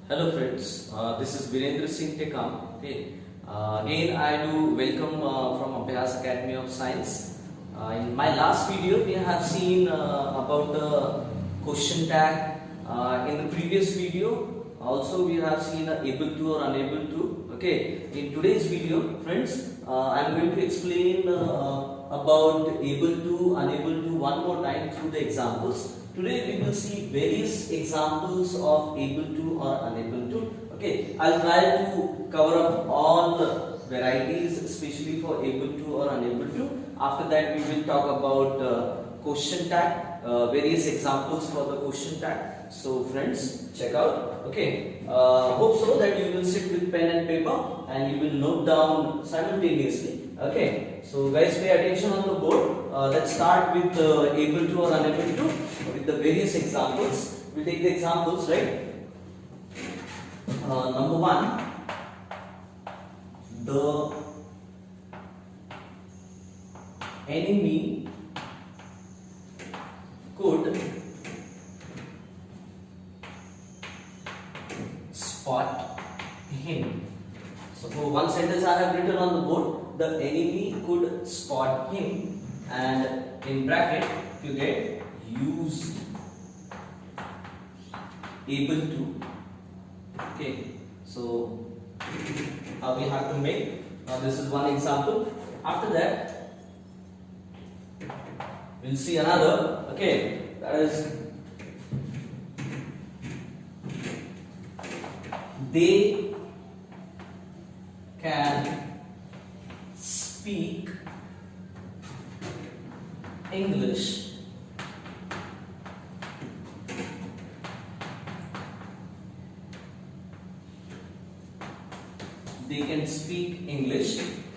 Hello friends, this is Virendra Singh Tekam. Okay, again I do welcome from Abhyas Academy of Science. In my last video, we have seen about the question tag. In the previous video, also we have seen able to or unable to. Okay, in today's video, friends, I am going to explain about able to, unable to one more time through the examples. Today we will see various examples of able to or unable to. Okay, I'll try to cover up all the varieties, especially for able to or unable to. After that, we will talk about question tag, various examples for the question tag. So, friends, check out. Okay, hope so that you will sit with pen and paper and you will note down simultaneously. Okay, so guys, pay attention on the board. Let's start with able to or unable to with the various examples. We'll take the examples, right? Number one, the enemy could spot him. So for one sentence I have written on the board, the enemy could spot him, and in bracket you get use able to. Okay, so how we have to make, this is one example. After that we'll see another. Okay, that is they can speak English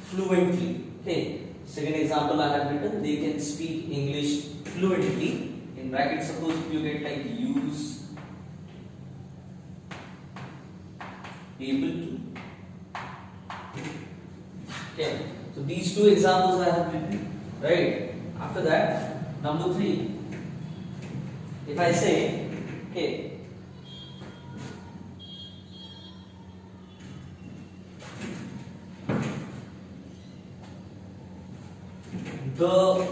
fluently. Okay, second example I have written, they can speak English fluently. In bracket, suppose if you get like use able to. Okay, so these two examples I have written, right? After that, number 3, if I say, okay, the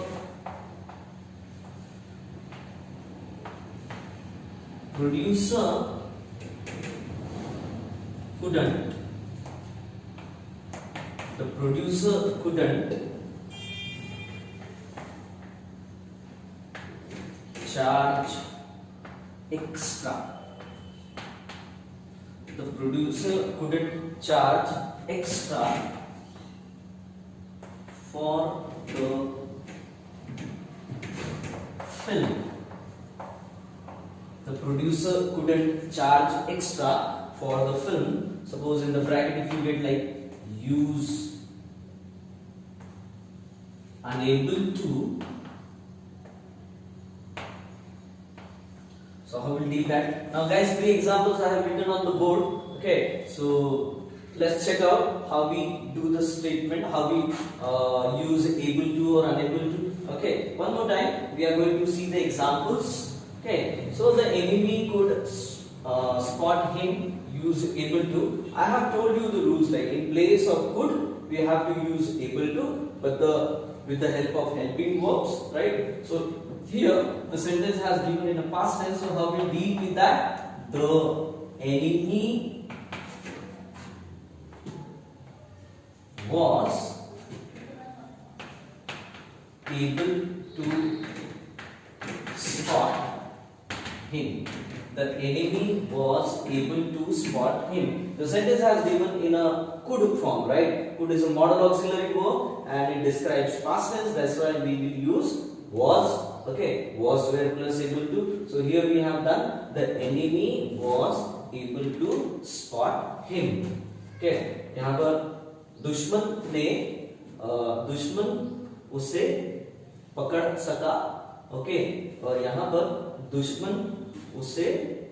producer couldn't charge extra. The producer couldn't charge extra for the film. The producer couldn't charge extra for the film. Suppose in the bracket if you get like use unable to. So how will deal that? Now guys, 3 examples I have written on the board. Okay, so let's check out how we do the statement, how we use able to or unable to. Okay, one more time we are going to see the examples. Okay, so the enemy could spot him, use able to. I have told you the rules, like in place of could we have to use able to, but with the help of helping verbs, right? So here the sentence has given in a past tense, so how we deal with that? The enemy was able to spot him. The enemy was able to spot him. The sentence has given in a could form, right? Could is a modal auxiliary verb and it describes past tense. That's why we will use was. Okay, was where plus able to. So here we have done the enemy was able to spot him. Okay, यहाँ पर दुश्मन उसे पकड़ सका. Okay, और यहाँ पर दुश्मन उसे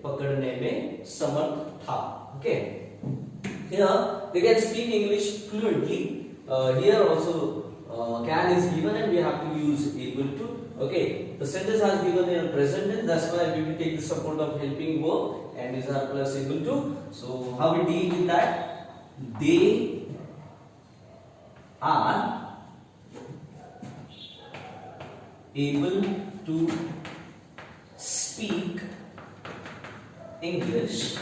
पकड़ने में समर्थ था. Okay, here they can speak English fluently. Here also can is given and we have to use able to. Okay, the sentence has given in a present tense, that's why we will take the support of helping verb and is are plus able to. So how we deal with that? They are able to speak English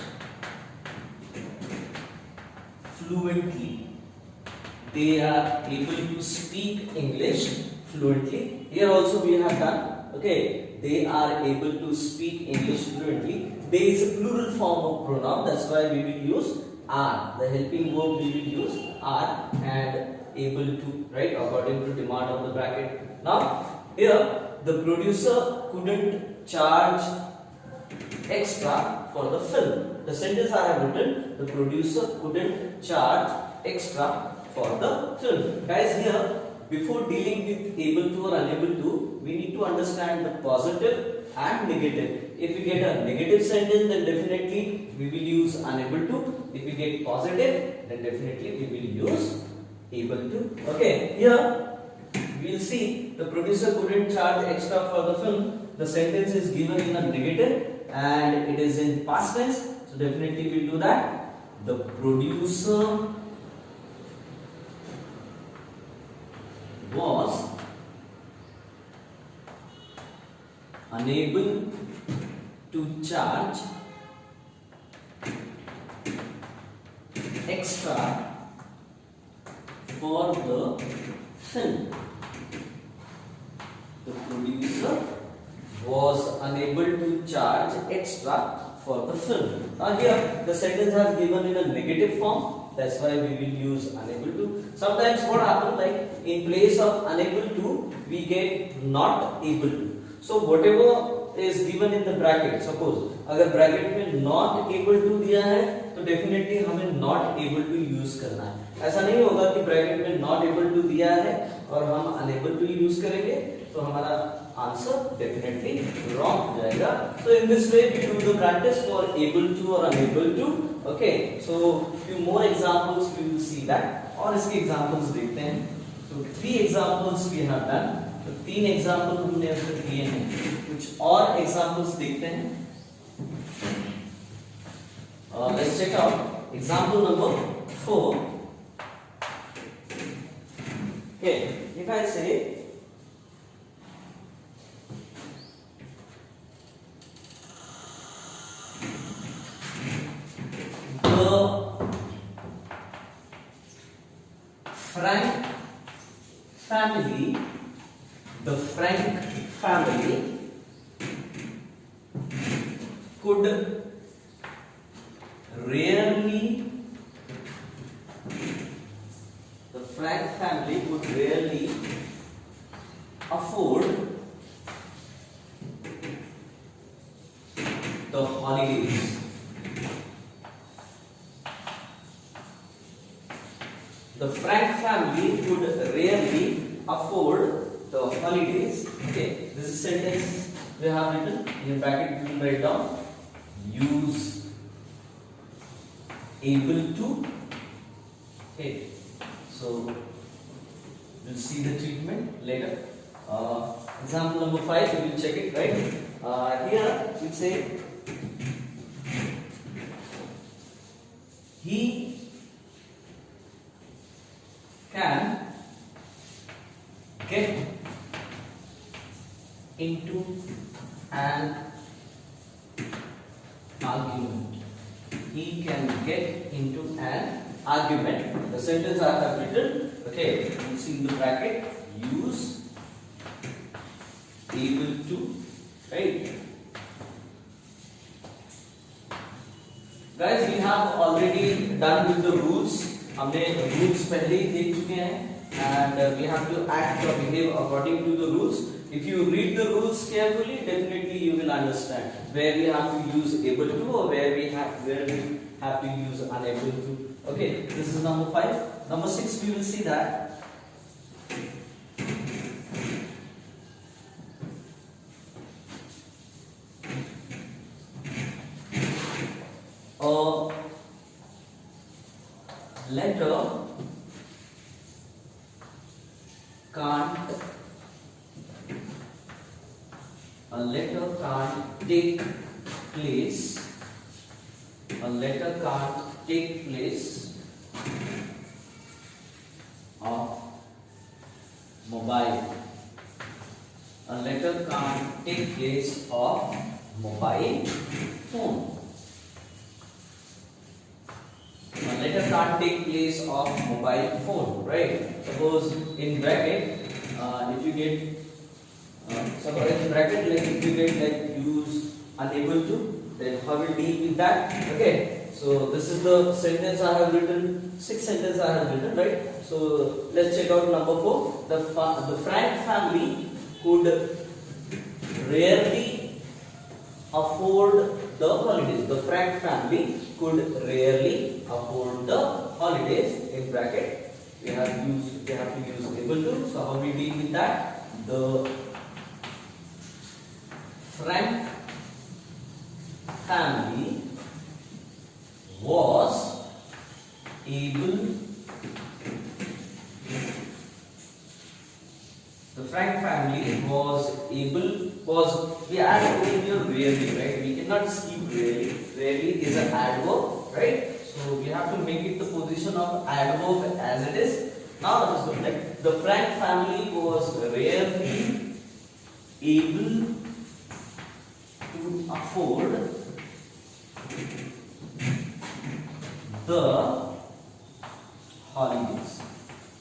fluently. They are able to speak English fluently. Here also we have done. Okay, they are able to speak English fluently. There is a plural form of pronoun. That's why we will use are. The helping verb we will use are and able to. Right, according to demand of the bracket. Now here the producer couldn't charge extra for the film. The sentence I have written, the producer couldn't charge extra for the film. Guys, here before dealing with able to or unable to, we need to understand the positive and negative. If we get a negative sentence, then definitely we will use unable to. If we get positive, then definitely we will use able to. Okay, here we will see the producer couldn't charge extra for the film. The sentence is given in a negative and it is in past tense, so definitely we'll do that. The producer was unable to charge extra for the film. The producer was unable to charge extra for the film. Now here the sentence has given in a negative form. That's why we will use unable to. Sometimes what happens, like in place of unable to, we get not able to. So whatever is given in the bracket, suppose अगर bracket में not able to दिया है, तो definitely हमें not able to use करना है. ऐसा नहीं होगा कि bracket में not able to दिया है और हम unable to use करेंगे, तो हमारा answer definitely wrong हो जाएगा. So in this way we do the practice for able to or unable to. Okay, so few more examples we will see that. और इसके examples देखते हैं. So 3 examples we have done. तो 3 example हमने अब तक दिए हैं. कुछ और examples देखते हैं. Let's check out example number 4. Okay, if I say the Frank family could rarely afford the holidays. The Frank family could rarely afford the holidays. Okay, this is sentence we have written in bracket. We will write down use able to. Okay, so we'll see the treatment later. Example number 5, we will check it, right? Here we say he can get into an argument. He can get into an argument. The sentence I have written, okay, you see in the bracket, use able to, right? Guys, we have already done with the rules. हमने rules पहले ही देख चुके हैं and we have to act or behave according to the rules. If you read the rules carefully, definitely you will understand where we have to use able to or where we have to use unable to. Okay, this is number 5. Number 6, we will see that a letter can't take place letter can't take place of mobile. A letter can't take place of mobile phone. A letter can't take place of mobile phone, right? Suppose in bracket, if you get suppose in bracket, like if you get like use unable to, then how will deal with that? Okay, so this is the sentence I have written. 6 sentences I have written, right? So let's check out number 4. The Frank family could rarely afford the holidays. The Frank family could rarely afford the holidays. In bracket, we have to use able to. So how we deal with that? The Frank family was able. The Frank family was able. We add over here rarely, right? We cannot skip rarely. Rarely is an adverb, right? So we have to make it the position of adverb as it is. Now let us look like the Frank family was rarely able to afford the holidays.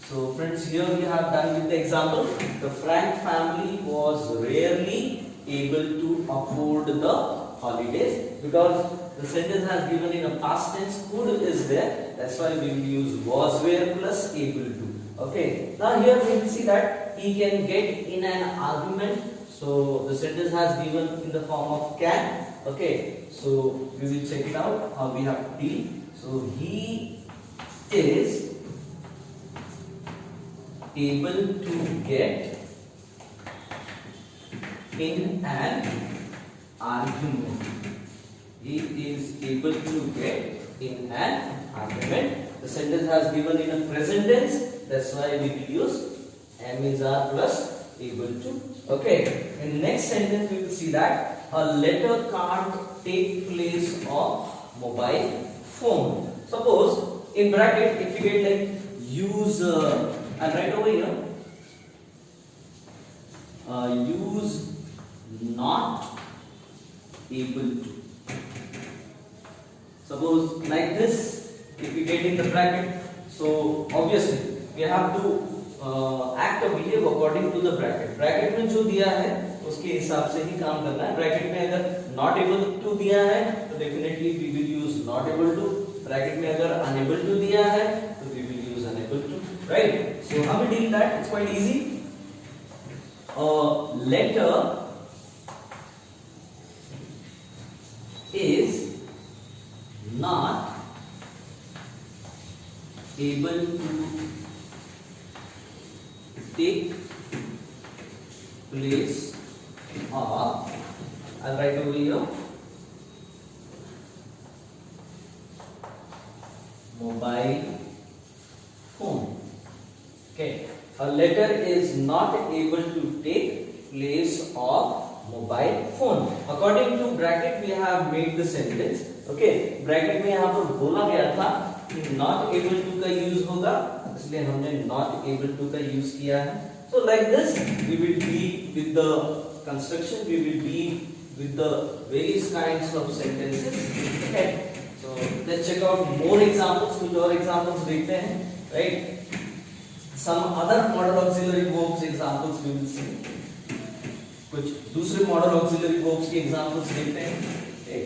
So friends, here we have done with the example. The Frank family was rarely able to afford the holidays because the sentence has given in a past tense. Could is there. That's why we will use was where plus able to. Okay. Now here we will see that he can get in an argument. So the sentence has given in the form of can. Okay. So we will check it out how we have to deal. So he is able to get in an argument. He is able to get in an argument. The sentence has given in a present tense. That's why we will use am is are plus able to. Okay. In the next sentence we will see that a letter can't take place of mobile phone. Suppose in bracket if you get like use and right over here use not able to. Suppose like this, if we get in the bracket, so obviously we have to act or behave according to the bracket. Bracket में जो दिया है उसके हिसाब से ही काम करना है. Bracket में अगर not able to दिया है तो definitely we will use not able to. Bracket में अगर unable to दिया है तो we will use unable to. Right? So how we deal that? It's quite easy. Letter is not able to take place of, I'll write over here, mobile phone. Okay, a letter is not able to take place of mobile phone. According to bracket we have made the sentence. Okay, bracket में यहाँ पर बोला गया था कि not able to का use होगा, इसलिए हमने not able to का use किया है. So like this we will deal with the construction, we will deal with the various kinds of sentences. Okay, so let's check out more examples. कुछ और examples देखते हैं, right? Some other model auxiliary verbs examples we will see. कुछ दूसरे model auxiliary verbs के examples देखते हैं. Okay.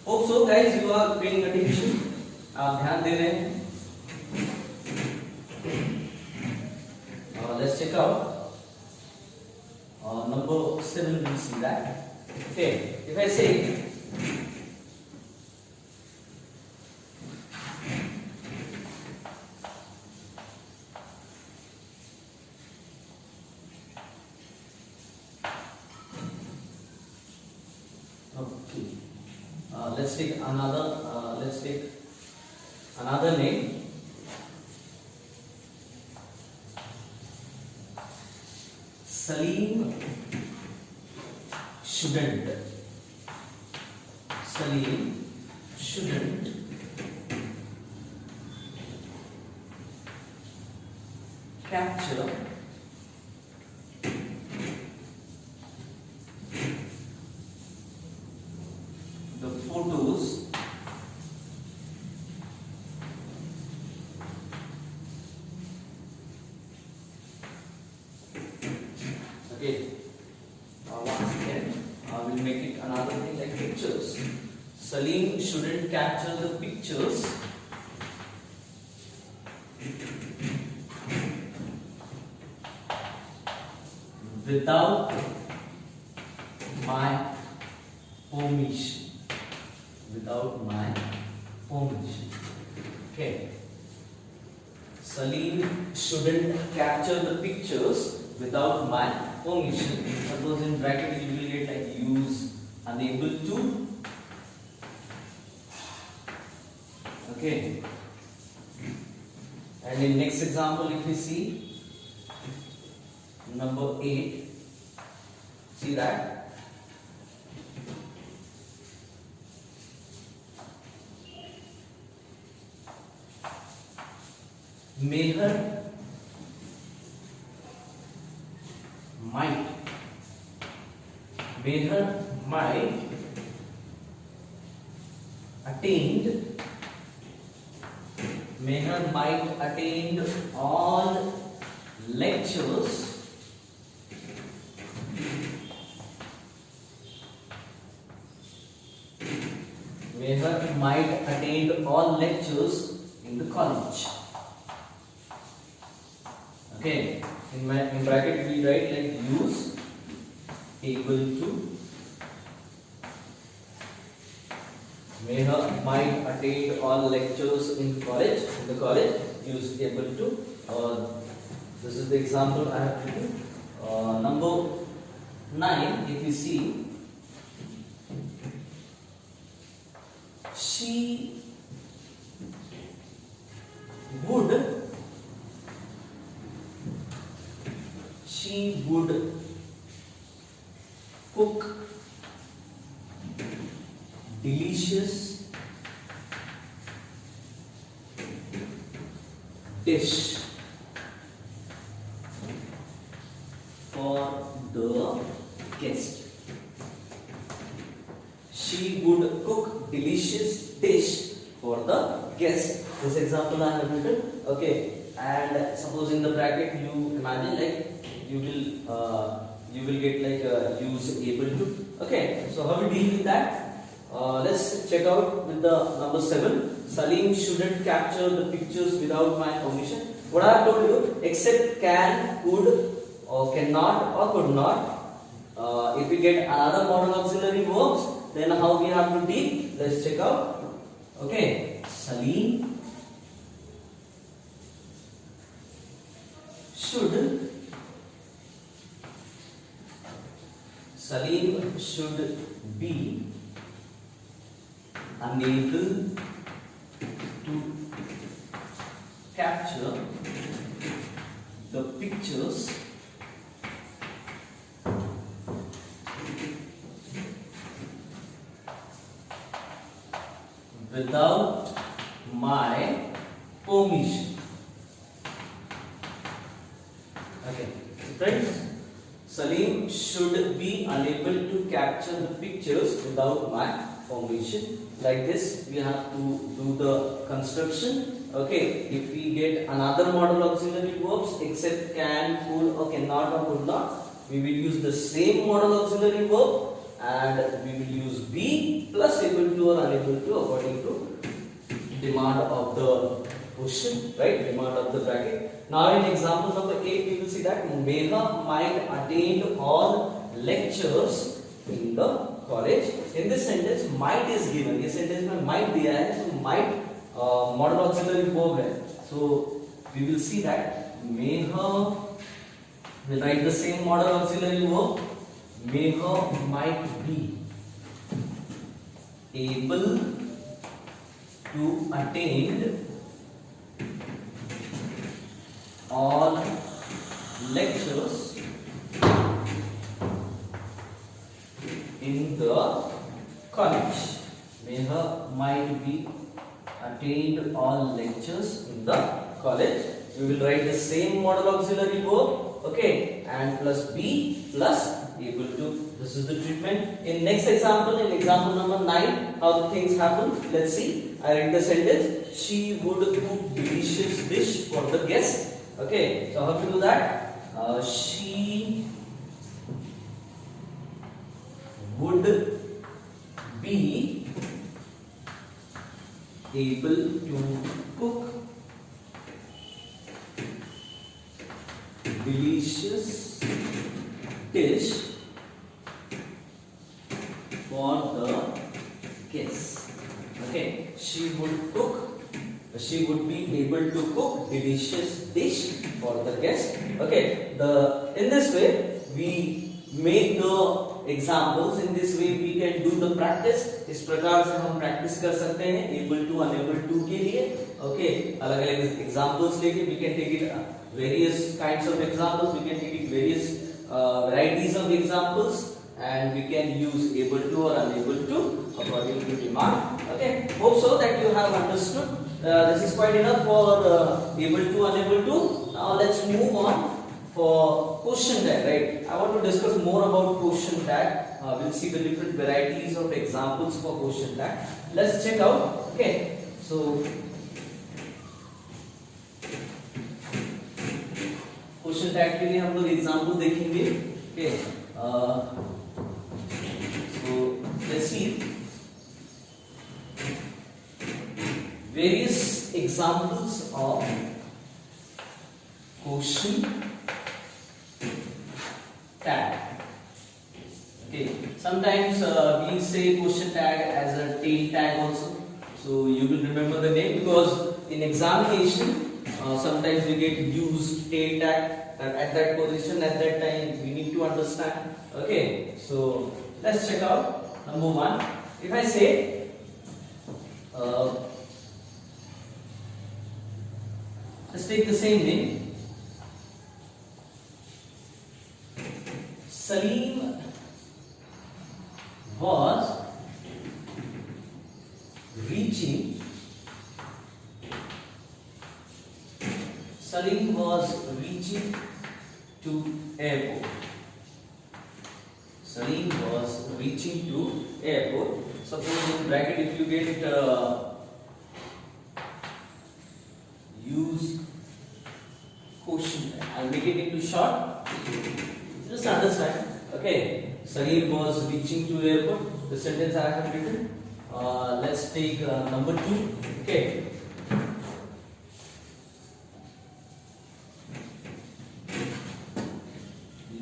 Hope so guys you are paying attention. आप ध्यान दे रहे हैं. Let's check out number 7. We'll see that. Okay, if I say okay, let's take another name. Salim shouldn't shouldn't capture the photos okay. Once again, I will make it another thing like pictures. Salim shouldn't capture the pictures without my permission. Without my permission. Okay. Salim shouldn't capture the pictures without my permission. Suppose in bracket you will get like use unable to. Okay. And in next example, if we see number 8, see that. Meher might attend all lectures in the college. Okay, in bracket we write like use able to. Meher might attend all lectures in the college, use able to. This is the example I have given. Number 9, if you see, she would cook delicious dish for the guest. She would cook delicious dish for the guest. This example I have written. Okay, and suppose in the bracket you imagine like you will get like use able to. Okay, so how we deal with that? Let's check out with the number 7. Salim shouldn't capture the pictures without my permission. What I have told you, except can, could, or cannot, or could not. If we get another modal auxiliary verbs, then how we have to deal? Let's check out. Okay, Salim should be unable to capture the pictures without my permission. Okay, so friends, Salim should be unable to capture the pictures without my permission. Like this, we have to do the construction. Okay, if we get another modal auxiliary verbs except can, could, or cannot, or could not, we will use the same modal auxiliary verb and we will use be plus able to or unable to according to demand of the question, right? Demand of the bracket. Now in example number 8, we will see that Meha might attend all lectures in the college. In this sentence, might is given. This sentence में might दिया है, so might modal auxiliary verb है. So we will see that Meha will write the same modal auxiliary verb. Meha might be able to attend all lectures in the college. may her might be attained all lectures in the college. We will write the same model auxiliary verb, okay, and plus be plus able to. This is the treatment. In next example, in example number 9, how the things happen. Let's see. I read the sentence. She would cook delicious dish for the guest. Okay, so how to do that? She would be able to cook delicious dish for the guests. Okay, she would cook. She would be able to cook delicious dish for the guest. Okay, in this way we make the examples. In this way we can do the practice. इस प्रकार से हम practice कर सकते हैं able to unable to के लिए. Okay, अलग अलग examples लेके we can take it various kinds of examples. We can take it various varieties of examples. And we can use able to or unable to according to demand. Okay, hope so that you have understood. This is quite enough for able to, unable to. Now let's move on for question tag. Right, I want to discuss more about question tag. We'll see the different varieties of examples for question tag. Let's check out. Okay, so question tag के लिए हम लोग example देखेंगे. Okay. So let's see various examples of question tag. Okay, sometimes we say question tag as a tail tag also. So you will remember the name because in examination sometimes we get used tail tag. That at that position at that time we need to understand. Okay, so let's check out number 1. If I say let's take the same name. Salim was reaching to airport. Salim was reaching to airport. Suppose in bracket if you get use question, I'll make it into short. Just understand. Okay, Salim was reaching to airport. The sentence I have written. Let's take number 2. Okay.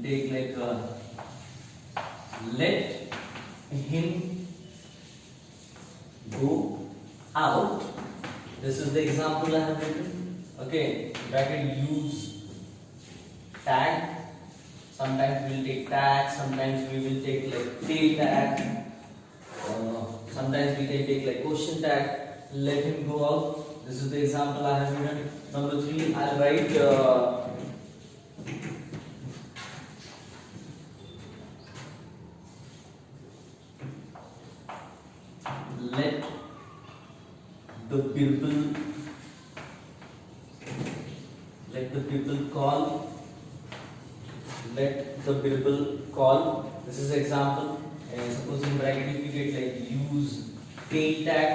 Take like let him go out. This is the example I have written. Okay, bracket use tag. Sometimes we will take tag, sometimes we will take like tail tag, sometimes we can take like question tag. Let him go out. This is the example I have written. Number 3, I'll write let the people call. Let the people call. This is example. And suppose in bracket if you get like use tail tag.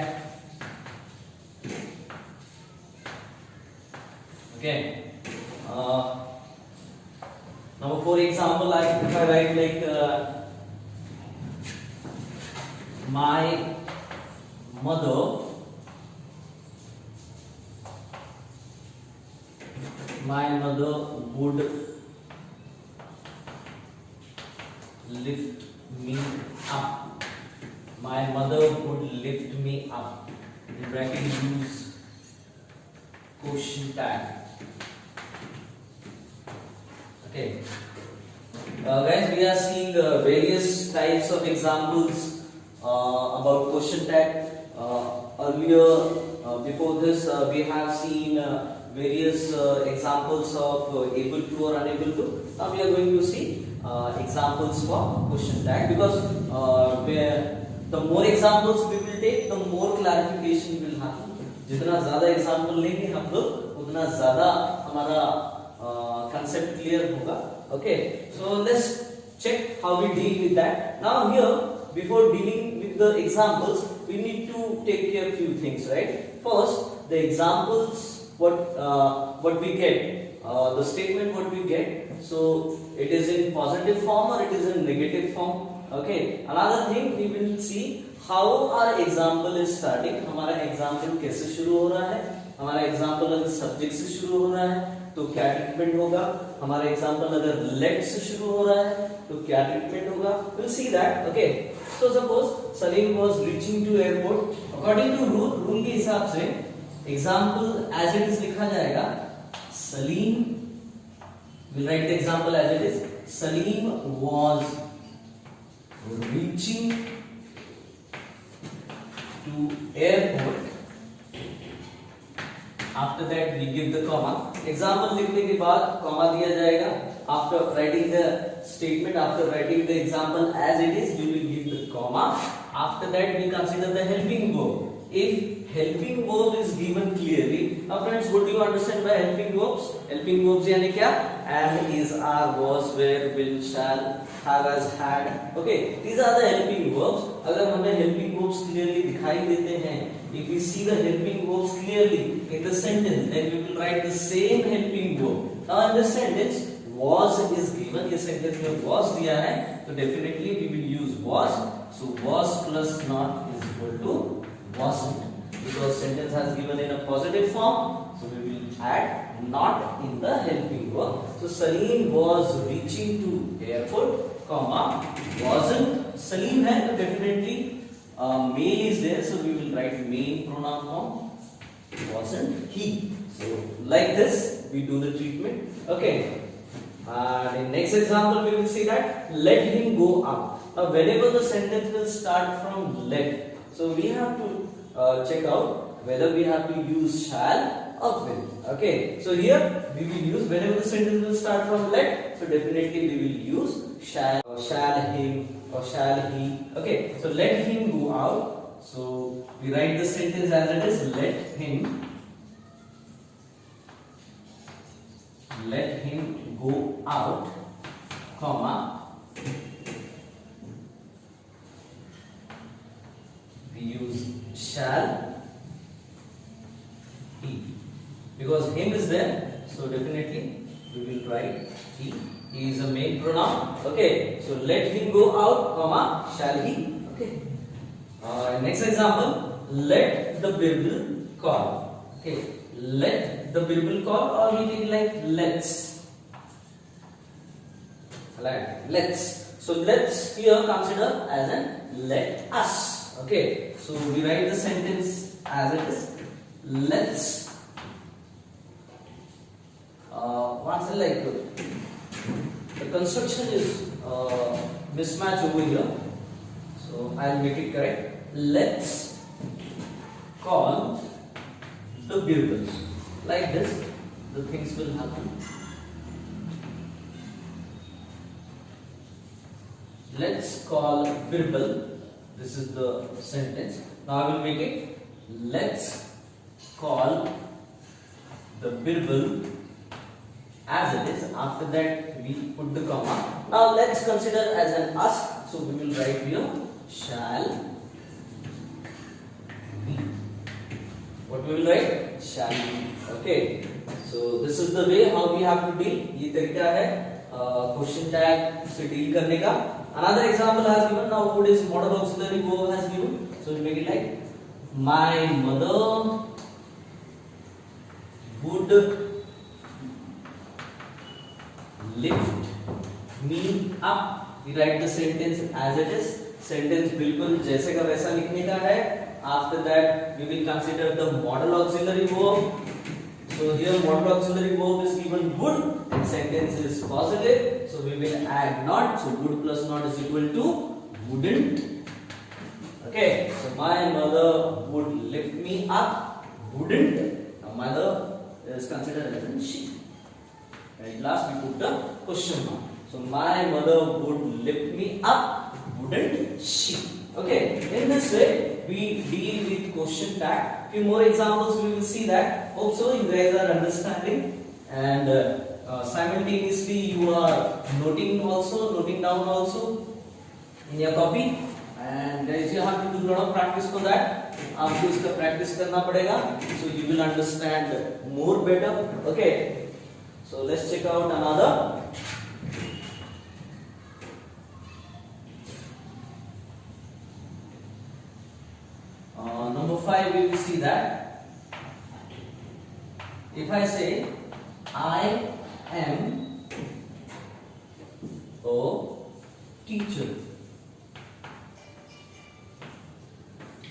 Okay. Now for example, if I write like my mother would lift me up. My mother would lift me up. In bracket use question tag. Okay. Guys, we are seeing various types of examples about question tag. Earlier, before this, we have seen various examples of able to or unable to. Now we are going to see examples for question tag because the more examples we will take, the more clarification will happen. जितना ज्यादा example लेंगे हम लोग उतना ज्यादा हमारा concept clear होगा. Okay, so let's check how we deal with that. Now here, before dealing with the examples, we need to take care of few things, right? First, the examples, what we get, the statement what we get, so it is in positive form or it is in negative form. Okay, another thing we will see how our example is starting. हमारा example कैसे शुरू हो रहा है, हमारा example अगर subject से शुरू हो रहा है तो क्या ट्रीटमेंट होगा, हमारा एग्जांपल अगर लेट से शुरू हो रहा है तो क्या ट्रीटमेंट होगा. Will see that. Okay, so suppose Salim was reaching to airport. According to rule के हिसाब से एग्जांपल एज इट इज लिखा जाएगा. Salim, will write the example as it is. Salim was reaching to airport. After that we give the comma. Example लिखने के बाद comma दिया जाएगा. After writing the statement, after writing the example as it is, we will give the comma. After that we consider the helping verb. If helping verb is given clearly, now friends, what do you understand by helping verbs? Helping verbs यानी क्या? Am, is, are, was, were, will, shall, have, has, had. Okay, these are the helping verbs. अगर हमें helping verbs clearly दिखाई देते हैं, if we see the helping verbs clearly in the sentence, then we will write the same helping verb. Now in this sentence, was is given. इस sentence में was दिया है, तो definitely we will use was. So was plus not is equal to wasn't. Because sentence has given in a positive form, so we will add not in the helping verb. So Salim was reaching to airport, comma wasn't. Salim है तो definitely male is there, so we will write main pronoun form. Wasn't he. So like this we do the treatment. Okay, and in next example we will see that let him go up. Now whenever the sentence will start from let, so we have to check out whether we have to use shall or will. Okay, so here we will use, whenever the sentence will start from let, so definitely we will use shall or shall him or shall he. Okay, so let him go out. So we write the sentence as it is. Let him go out, comma we use shall he, because him is there, so definitely we will write he. He is a male pronoun. Okay, so let him go out, comma shall he. Okay, next example, let the Bible call. Okay, let the Bible call, or we take like let's. Let's. So let's here consider as an let us. Okay, so we write the sentence as it is. Let's. Once like the construction is mismatch over here, so I'll make it correct. Let's call the Bible. Like this, the things will happen. Let's call Bible. This is the sentence. Now I will make it. Let's call the Bible as it is. After that we put the comma. Now let's consider as an us. So we will write here shall be. What we will write? Shall be. Okay. So this is the way how we have to deal. ये तरीका है question tag से deal करने का. Another example has given. Now what is modal auxiliary verb has given. So we make it like my mother would lift me up. We write the sentence as it is. Sentence बिल्कुल जैसे का वैसा लिखने का है. After that we will consider the modal auxiliary verb. So here modal auxiliary verb is given would and sentence is positive. So we will add not. So would plus not is equal to wouldn't. Okay. So my mother would lift me up. Wouldn't. Now mother is considered as a she. Right. Last we put the question mark. So my mother would lift me up. Wouldn't she? Okay, in this way we deal with question tag. Few more examples we will see that. Hope so you guys are understanding, and simultaneously you are noting down also in your copy, and guys you have to do a lot of practice for that. आपको इसका practice करना पड़ेगा, so you will understand more better. Okay, so let's check out another. Number 5 we will see that if I say I am a teacher,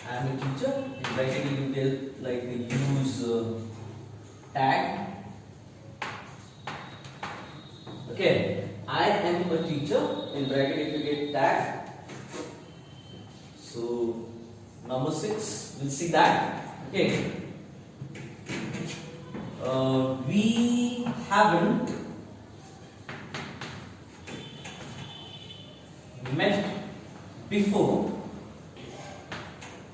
I am a teacher, in bracket you will tell like use tag. Okay, I am a teacher, in bracket if you get tag. So number 6, we'll see that. Okay, we haven't met before.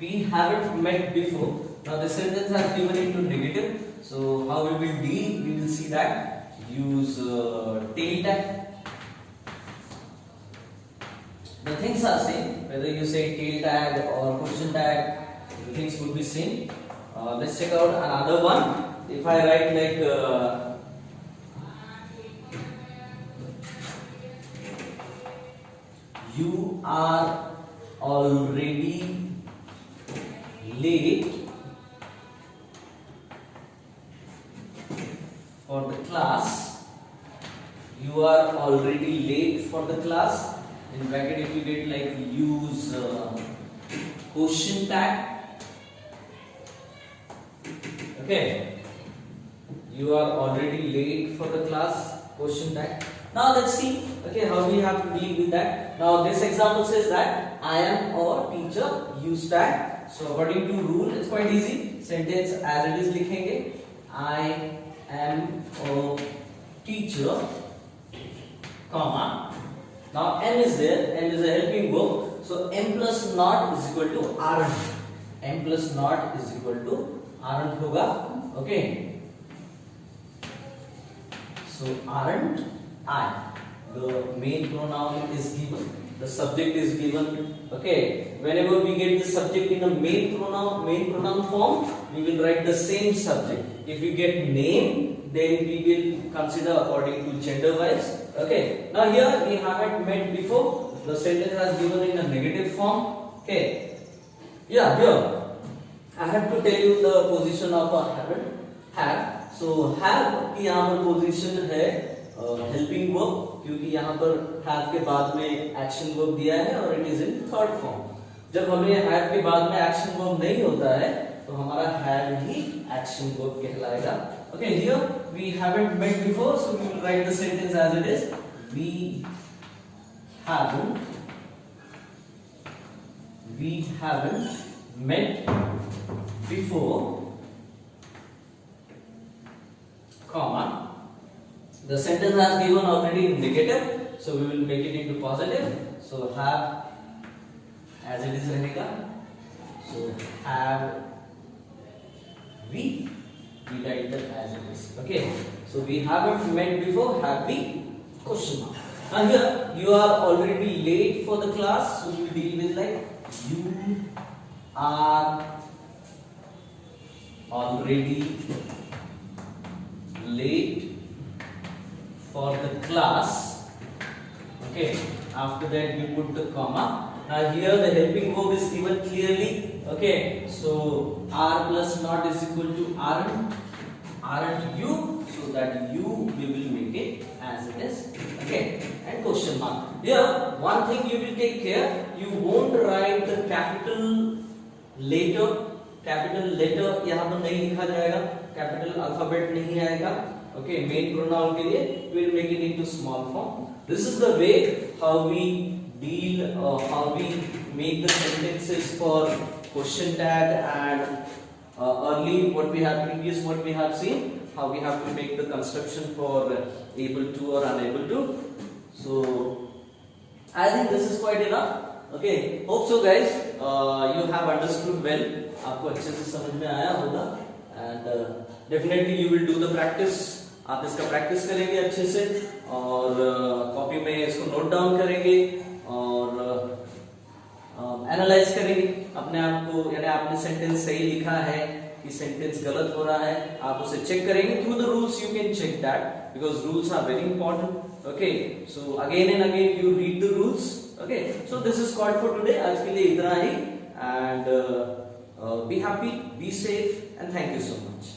We haven't met before. Now the sentence has given into negative. So how we will deal? We will see that. Use tail tag. The things are same, whether you say tail tag or question tag, the things would be same. Let's check out another one. If I write like you are already late for the class. You are already late for the class. In bracket if you get like use question tag. Okay, you are already late for the class, question tag. Now let's see, okay, how we have to deal with that. Now this example says that I am a teacher, use tag. So according to rule it's quite easy. Sentence as it is लिखेंगे. I am a teacher, comma. Now M is there, M is a helping verb, so M plus not is equal to aren't. M plus not is equal to aren't होगा, okay. So aren't I. The main pronoun is given, the subject is given, okay. Whenever we get the subject in a main pronoun form, we will write the same subject. If we get name, then we will consider according to gender wise. Okay, now here we haven't met before. The sentence has given in a negative form. Okay, yeah, here I have to tell you the position of a haven't, have. So have की यहाँ पर position है helping verb, क्योंकि यहाँ पर have के बाद में action verb दिया है और it is in third form. जब हमें have के बाद में action verb नहीं होता है, तो हमारा have ही action verb कहलाएगा. Okay, here we haven't met before, so we will write the sentence as it is. We haven't met before, comma. The sentence has given already in negative, so we will make it into positive. So have as it is रहेगा. So have we write that as it is. Okay, so we haven't met before, have we, question mark. Now here you are already late for the class, so we deal with like you are already late for the class. Okay, after that you put the comma. Now here the helping verb is given clearly. Okay, so are plus not is equal to aren't you, so that you we will make it as it is. Okay, and question mark. Here one thing you will take care, you won't write the capital letter. Capital letter यहाँ पर नहीं लिखा जाएगा, capital alphabet नहीं आएगा. Okay, main pronoun के लिए we will make it into small form. This is the way how we deal, how we make the sentences for question tag, and early what we have seen, how we have to make the construction for able to or unable to. So I think this is quite enough. Okay, hope so guys. you have understood well. आपको अच्छे से समझ में आया होगा and definitely you will do the practice. आप इसका practice करेंगे अच्छे से और कॉपी में इसको नोट डाउन करेंगे और एनालाइज करेंगे अपने आप को, यानी आपने सेंटेंस सही लिखा है कि सेंटेंस गलत हो रहा है, आप उसे चेक करेंगे through the rules. You can check that because rules are very important. Okay, so again and again you read the rules. Okay, so this is called for today. आज के लिए इतना ही and be happy, be safe and thank you so much.